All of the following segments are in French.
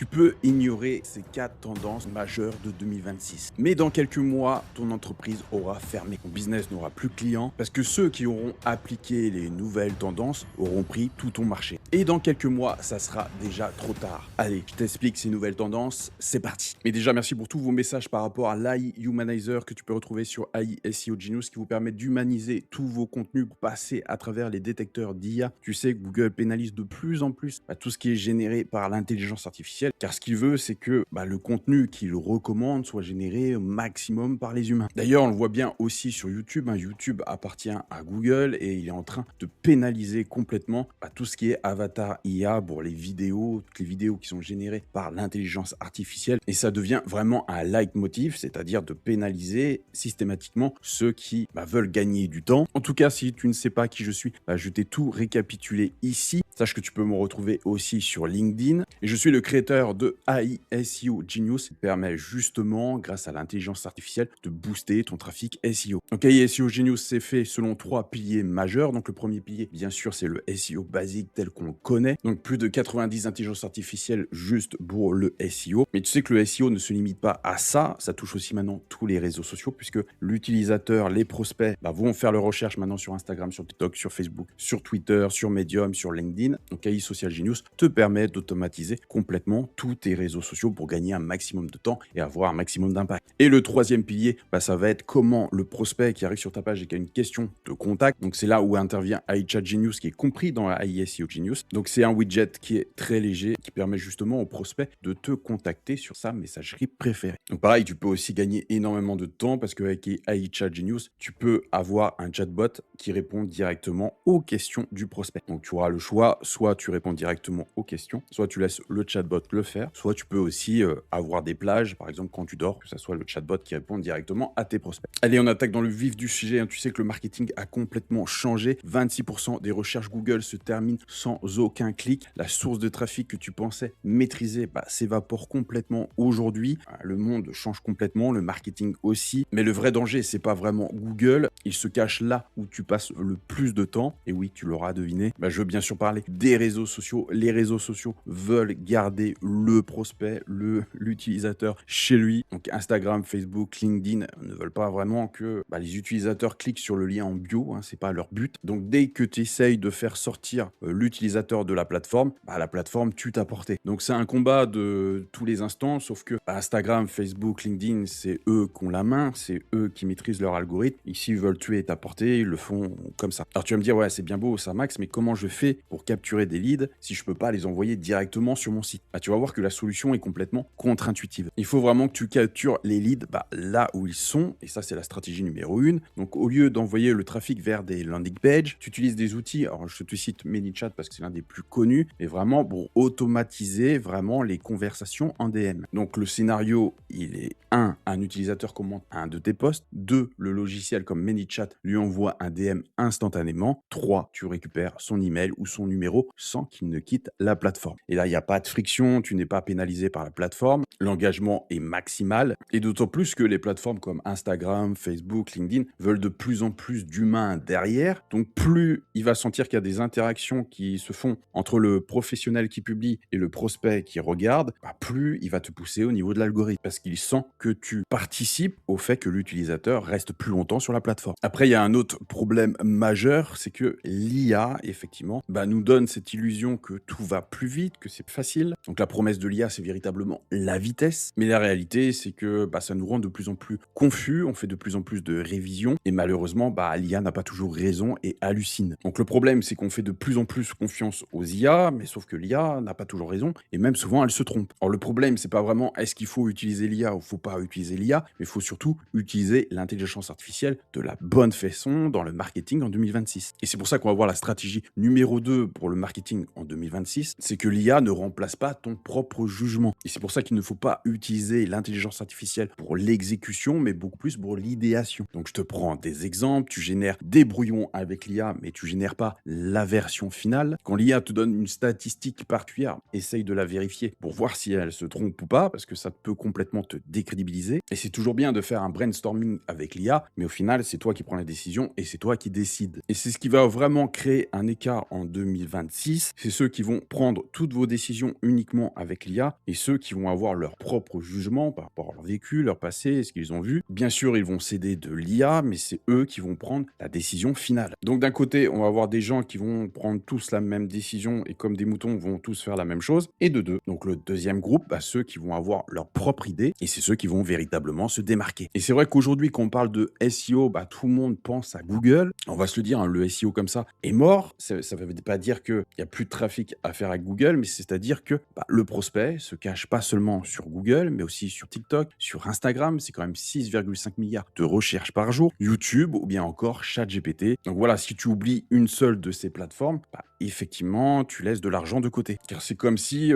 Tu peux ignorer ces 4 tendances majeures de 2026. Mais dans quelques mois, ton entreprise aura fermé. Ton business n'aura plus de clients parce que ceux qui auront appliqué les nouvelles tendances auront pris tout ton marché. Et dans quelques mois, ça sera déjà trop tard. Allez, je t'explique ces nouvelles tendances, c'est parti. Mais déjà, merci pour tous vos messages par rapport à l'AI Humanizer que tu peux retrouver sur AI SEO Genius qui vous permet d'humaniser tous vos contenus pour passer à travers les détecteurs d'IA. Tu sais que Google pénalise de plus en plus tout ce qui est généré par l'intelligence artificielle, car ce qu'il veut, c'est que le contenu qu'il recommande soit généré au maximum par les humains. D'ailleurs, on le voit bien aussi sur YouTube. YouTube appartient à Google et il est en train de pénaliser complètement tout ce qui est avatar IA pour les vidéos, toutes les vidéos qui sont générées par l'intelligence artificielle. Et ça devient vraiment un leitmotiv, c'est-à-dire de pénaliser systématiquement ceux qui veulent gagner du temps. En tout cas, si tu ne sais pas qui je suis, je t'ai tout récapitulé ici. Sache que tu peux me retrouver aussi sur LinkedIn. Et je suis le créateur de AI SEO Genius qui permet justement, grâce à l'intelligence artificielle, de booster ton trafic SEO. Donc AI SEO Genius, c'est fait selon 3 piliers majeurs. Donc le premier pilier, bien sûr, c'est le SEO basique tel qu'on le connaît. Donc plus de 90 intelligences artificielles juste pour le SEO. Mais tu sais que le SEO ne se limite pas à ça. Ça touche aussi maintenant tous les réseaux sociaux puisque l'utilisateur, les prospects vont faire leurs recherches maintenant sur Instagram, sur TikTok, sur Facebook, sur Twitter, sur Medium, sur LinkedIn. Donc AI Social Genius te permet d'automatiser complètement tous tes réseaux sociaux pour gagner un maximum de temps et avoir un maximum d'impact. Et le troisième pilier, ça va être comment le prospect qui arrive sur ta page et qui a une question te contacte. Donc c'est là où intervient AI Chat Genius qui est compris dans AI SEO Genius. Donc c'est un widget qui est très léger qui permet justement au prospect de te contacter sur sa messagerie préférée. Donc pareil, tu peux aussi gagner énormément de temps parce qu'avec AI Chat Genius, tu peux avoir un chatbot qui répond directement aux questions du prospect. Donc tu auras le choix, soit tu réponds directement aux questions, soit tu laisses le chatbot le faire, soit tu peux aussi avoir des plages, par exemple quand tu dors, que ce soit le chatbot qui répond directement à tes prospects. Allez, on attaque dans le vif du sujet. Tu sais que le marketing a complètement changé. 26% des recherches Google se terminent sans aucun clic. La source de trafic que tu pensais maîtriser s'évapore complètement aujourd'hui. Le monde change complètement, le marketing aussi. Mais le vrai danger, c'est pas vraiment Google. Il se cache là où tu passes le plus de temps. Et oui, tu l'auras deviné. Je veux bien sûr parler des réseaux sociaux. Les réseaux sociaux veulent garder le prospect, l'utilisateur chez lui. Donc Instagram, Facebook, LinkedIn ne veulent pas vraiment que les utilisateurs cliquent sur le lien en bio. C'est pas leur but. Donc dès que tu essayes de faire sortir l'utilisateur de la plateforme tue ta portée. Donc c'est un combat de tous les instants, sauf que Instagram, Facebook, LinkedIn, c'est eux qui ont la main, c'est eux qui maîtrisent leur algorithme. Ici, ils veulent tuer ta portée, ils le font comme ça. Alors tu vas me dire, ouais, c'est bien beau ça, Max, mais comment je fais pour capturer des leads si je peux pas les envoyer directement sur mon site? Tu vas voir que la solution est complètement contre-intuitive. Il faut vraiment que tu captures les leads là où ils sont, et ça c'est la stratégie numéro 1. Donc au lieu d'envoyer le trafic vers des landing pages, tu utilises des outils, alors je te cite ManyChat parce que c'est l'un des plus connus, mais vraiment pour automatiser vraiment les conversations en DM. Donc le scénario, il est 1, un utilisateur commente un de tes posts, 2, le logiciel comme ManyChat lui envoie un DM instantanément, 3, tu récupères son email ou son numéro sans qu'il ne quitte la plateforme. Et là, il n'y a pas de friction, tu n'es pas pénalisé par la plateforme, l'engagement est maximal, et d'autant plus que les plateformes comme Instagram, Facebook, LinkedIn veulent de plus en plus d'humains derrière, donc plus il va sentir qu'il y a des interactions qui se font entre le professionnel qui publie et le prospect qui regarde, plus il va te pousser au niveau de l'algorithme, parce qu'il sent que tu participes au fait que l'utilisateur reste plus longtemps sur la plateforme. Après, il y a un autre problème majeur, c'est que l'IA, effectivement, nous donne cette illusion que tout va plus vite, que c'est facile. Donc la promesse de l'IA, c'est véritablement la vitesse. Mais la réalité, c'est que ça nous rend de plus en plus confus, on fait de plus en plus de révisions, et malheureusement, l'IA n'a pas toujours raison et hallucine. Donc le problème, c'est qu'on fait de plus en plus confiance aux IA, mais sauf que l'IA n'a pas toujours raison, et même souvent, elle se trompe. Alors le problème, c'est pas vraiment est-ce qu'il faut utiliser l'IA ou faut pas utiliser l'IA, mais il faut surtout utiliser l'intelligence artificielle de la bonne façon dans le marketing en 2026. Et c'est pour ça qu'on va voir la stratégie numéro 2 pour le marketing en 2026, c'est que l'IA ne remplace pas ton propre jugement. Et c'est pour ça qu'il ne faut pas utiliser l'intelligence artificielle pour l'exécution, mais beaucoup plus pour l'idéation. Donc je te prends des exemples, tu génères des brouillons avec l'IA, mais tu génères pas la version finale. Quand l'IA te donne une statistique particulière, essaye de la vérifier pour voir si elle se trompe ou pas, parce que ça peut complètement te décrédibiliser. Et c'est toujours bien de faire un brainstorming avec l'IA, mais au final, c'est toi qui prends la décision et c'est toi qui décides. Et c'est ce qui va vraiment créer un écart en 2026. C'est ceux qui vont prendre toutes vos décisions uniquement directement avec l'IA et ceux qui vont avoir leur propre jugement par rapport à leur vécu, leur passé, ce qu'ils ont vu. Bien sûr, ils vont s'aider de l'IA, mais c'est eux qui vont prendre la décision finale. Donc d'un côté, on va avoir des gens qui vont prendre tous la même décision et comme des moutons vont tous faire la même chose. Et de deux, donc le deuxième groupe, ceux qui vont avoir leur propre idée et c'est ceux qui vont véritablement se démarquer. Et c'est vrai qu'aujourd'hui, quand on parle de SEO, tout le monde pense à Google. On va se le dire, hein, le SEO comme ça est mort. Ça ne veut pas dire qu'il n'y a plus de trafic à faire avec Google, mais c'est-à-dire que le prospect se cache pas seulement sur Google, mais aussi sur TikTok, sur Instagram. C'est quand même 6,5 milliards de recherches par jour. YouTube ou bien encore ChatGPT. Donc voilà, si tu oublies une seule de ces plateformes, effectivement, tu laisses de l'argent de côté. Car c'est comme si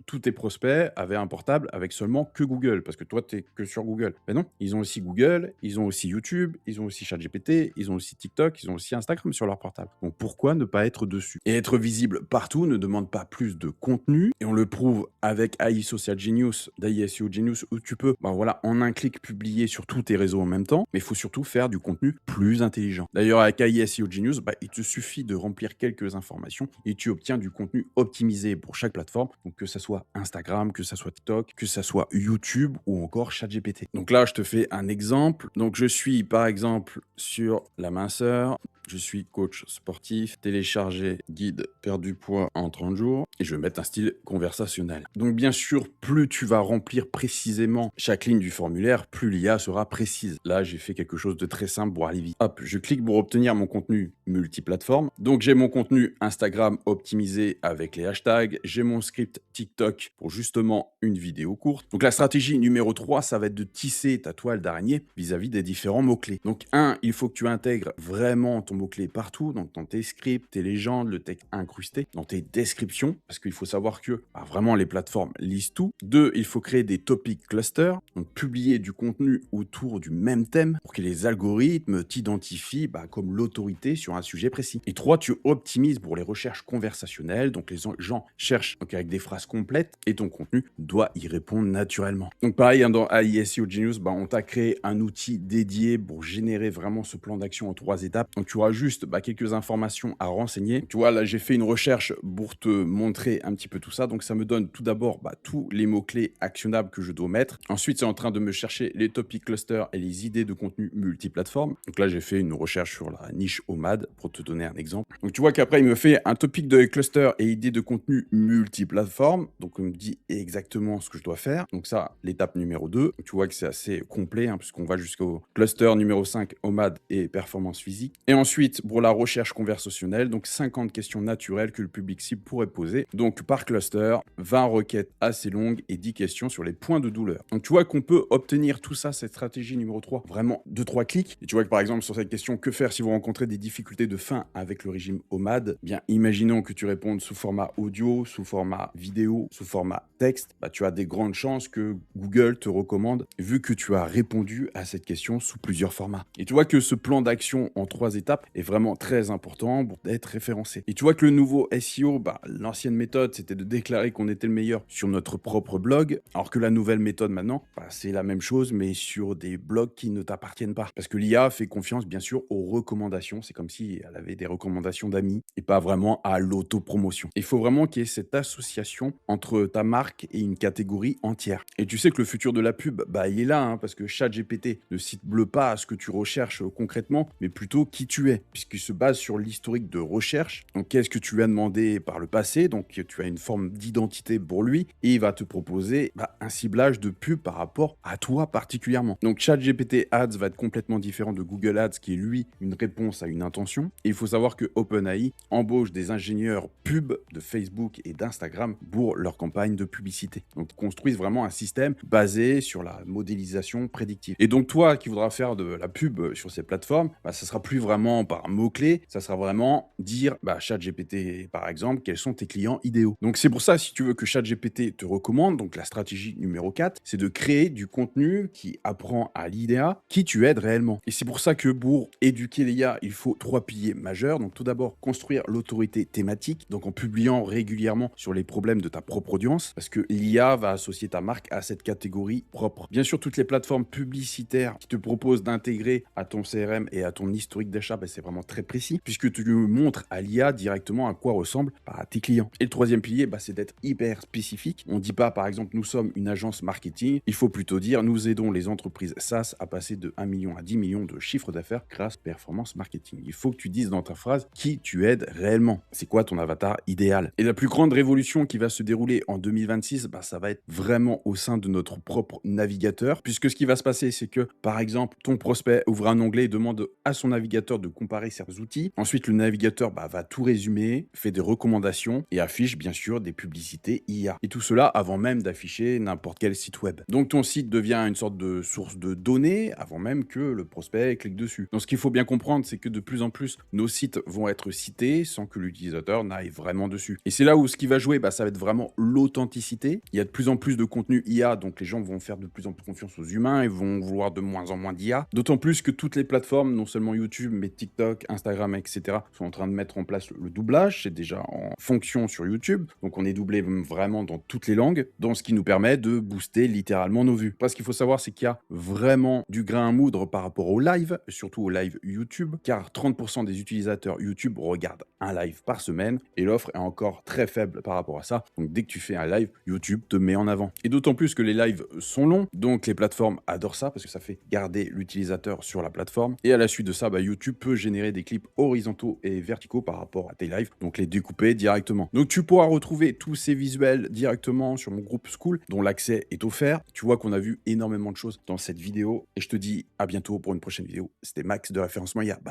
tous tes prospects avaient un portable avec seulement que Google, parce que toi, tu n'es que sur Google. Mais non, ils ont aussi Google, ils ont aussi YouTube, ils ont aussi ChatGPT, ils ont aussi TikTok, ils ont aussi Instagram sur leur portable. Donc pourquoi ne pas être dessus? Et être visible partout ne demande pas plus de contenu, et on le prouve avec AI Social Genius, d'AI SEO Genius, où tu peux, en un clic, publier sur tous tes réseaux en même temps, mais il faut surtout faire du contenu plus intelligent. D'ailleurs, avec AI SEO Genius, il te suffit de remplir quelques informations et tu obtiens du contenu optimisé pour chaque plateforme, donc que ça soit Instagram, que ça soit TikTok, que ça soit YouTube ou encore ChatGPT. Donc là, je te fais un exemple. Donc je suis par exemple sur la minceur. Je suis coach sportif, télécharger guide perdre du poids en 30 jours et je vais mettre un style conversationnel. Donc bien sûr, plus tu vas remplir précisément chaque ligne du formulaire, plus l'IA sera précise. Là, j'ai fait quelque chose de très simple pour aller vite. Hop, je clique pour obtenir mon contenu multiplateforme. Donc j'ai mon contenu Instagram optimisé avec les hashtags, j'ai mon script TikTok pour justement une vidéo courte. Donc la stratégie numéro 3, ça va être de tisser ta toile d'araignée vis-à-vis des différents mots-clés. Donc il faut que tu intègres vraiment ton mot-clé partout, donc dans tes scripts, tes légendes, le texte incrusté, dans tes descriptions, parce qu'il faut savoir que vraiment les plateformes lisent tout. 2, il faut créer des topic clusters, donc publier du contenu autour du même thème pour que les algorithmes t'identifient comme l'autorité sur un sujet précis. Et 3, tu optimises pour les recherches conversationnelles, donc les gens cherchent avec des phrases complètes et ton contenu doit y répondre naturellement. Donc pareil, dans AI SEO Genius, on t'a créé un outil dédié pour générer vraiment ce plan d'action en 3 étapes. Donc tu auras juste quelques informations à renseigner. Tu vois, là j'ai fait une recherche pour te montrer un petit peu tout ça. Donc ça me donne tout d'abord tous les mots-clés actionnables que je dois mettre. Ensuite, c'est en train de me chercher les topic clusters et les idées de contenu multiplateforme. Donc là, j'ai fait une recherche sur la niche OMAD pour te donner un exemple. Donc tu vois qu'après, il me fait un topic de cluster et idées de contenu multiplateforme. Donc il me dit exactement ce que je dois faire. Donc ça, l'étape numéro 2. Donc, tu vois que c'est assez complet puisqu'on va jusqu'au cluster numéro 5, OMAD et performance physique. Et ensuite, pour la recherche conversationnelle, donc 50 questions naturelles que le public cible pourrait poser. Donc par cluster, 20 requêtes assez longues et 10 questions sur les points de douleur. Donc tu vois qu'on peut obtenir tout ça, cette stratégie numéro 3, vraiment 2-3 clics. Et tu vois que par exemple sur cette question, que faire si vous rencontrez des difficultés de faim avec le régime OMAD? Bien, imaginons que tu répondes sous format audio, sous format vidéo, sous format texte, tu as des grandes chances que Google te recommande vu que tu as répondu à cette question sous plusieurs formats. Et tu vois que ce plan d'action en 3 étapes est vraiment très important pour être référencé. Et tu vois que le nouveau SEO, l'ancienne méthode, c'était de déclarer qu'on était le meilleur sur notre propre blog, alors que la nouvelle méthode maintenant, c'est la même chose, mais sur des blogs qui ne t'appartiennent pas. Parce que l'IA fait confiance, bien sûr, aux recommandations. C'est comme si elle avait des recommandations d'amis et pas vraiment à l'autopromotion. Il faut vraiment qu'il y ait cette association entre ta marque et une catégorie entière. Et tu sais que le futur de la pub, il est là, parce que ChatGPT ne cible pas ce que tu recherches concrètement, mais plutôt qui tu es, puisqu'il se base sur l'historique de recherche. Donc, qu'est-ce que tu lui as demandé par le passé? Donc, tu as une forme d'identité pour lui et il va te proposer un ciblage de pub par rapport à toi particulièrement. Donc, ChatGPT Ads va être complètement différent de Google Ads, qui est lui une réponse à une intention. Et il faut savoir que OpenAI embauche des ingénieurs pub de Facebook et d'Instagram pour leur campagne de publicité. Donc, ils construisent vraiment un système basé sur la modélisation prédictive. Et donc, toi qui voudras faire de la pub sur ces plateformes, ça sera plus vraiment par mots-clés, ça sera vraiment dire, ChatGPT par exemple, quels sont tes clients idéaux. Donc, c'est pour ça, si tu veux que ChatGPT te recommande, donc la stratégie numéro 4, c'est de créer du contenu qui apprend à l'IA qui tu aides réellement. Et c'est pour ça que pour éduquer l'IA, il faut 3 piliers majeurs. Donc, tout d'abord, construire l'autorité thématique, donc en publiant régulièrement sur les problèmes de ta propre audience, parce que l'IA va associer ta marque à cette catégorie propre. Bien sûr, toutes les plateformes publicitaires qui te proposent d'intégrer à ton CRM et à ton historique d'achat, c'est vraiment très précis, puisque tu montres à l'IA directement à quoi ressemblent tes clients. Et le troisième pilier, c'est d'être hyper spécifique. On ne dit pas, par exemple, nous sommes une agence marketing. Il faut plutôt dire, nous aidons les entreprises SaaS à passer de 1 million à 10 millions de chiffre d'affaires grâce à performance marketing. Il faut que tu dises dans ta phrase qui tu aides réellement. C'est quoi ton avatar idéal? Et la plus grande révolution qui va se dérouler en 2026, ça va être vraiment au sein de notre propre navigateur, puisque ce qui va se passer, c'est que, par exemple, ton prospect ouvre un onglet et demande à son navigateur de comparer certains outils. Ensuite, le navigateur va tout résumer, fait des recommandations et affiche bien sûr des publicités IA. Et tout cela avant même d'afficher n'importe quel site web. Donc ton site devient une sorte de source de données avant même que le prospect clique dessus. Donc ce qu'il faut bien comprendre, c'est que de plus en plus, nos sites vont être cités sans que l'utilisateur n'aille vraiment dessus. Et c'est là où ce qui va jouer, ça va être vraiment l'authenticité. Il y a de plus en plus de contenu IA, donc les gens vont faire de plus en plus confiance aux humains et vont vouloir de moins en moins d'IA. D'autant plus que toutes les plateformes, non seulement YouTube, mais TikTok, Instagram, etc., sont en train de mettre en place le doublage. C'est déjà en fonction sur YouTube. Donc on est doublé vraiment dans toutes les langues, dans ce qui nous permet de booster littéralement nos vues. Parce qu'il faut savoir, c'est qu'il y a vraiment du grain à moudre par rapport au live, surtout au live YouTube, car 30% des utilisateurs YouTube regardent un live par semaine et l'offre est encore très faible par rapport à ça. Donc dès que tu fais un live, YouTube te met en avant. Et d'autant plus que les lives sont longs, donc les plateformes adorent ça parce que ça fait garder l'utilisateur sur la plateforme. Et à la suite de ça, YouTube peut générer des clips horizontaux et verticaux par rapport à tes lives, donc les découper directement. Donc tu pourras retrouver tous ces visuels directement sur mon groupe School, dont l'accès est offert. Tu vois qu'on a vu énormément de choses dans cette vidéo et je te dis à bientôt pour une prochaine vidéo. C'était Max de Référencement IA. Bye.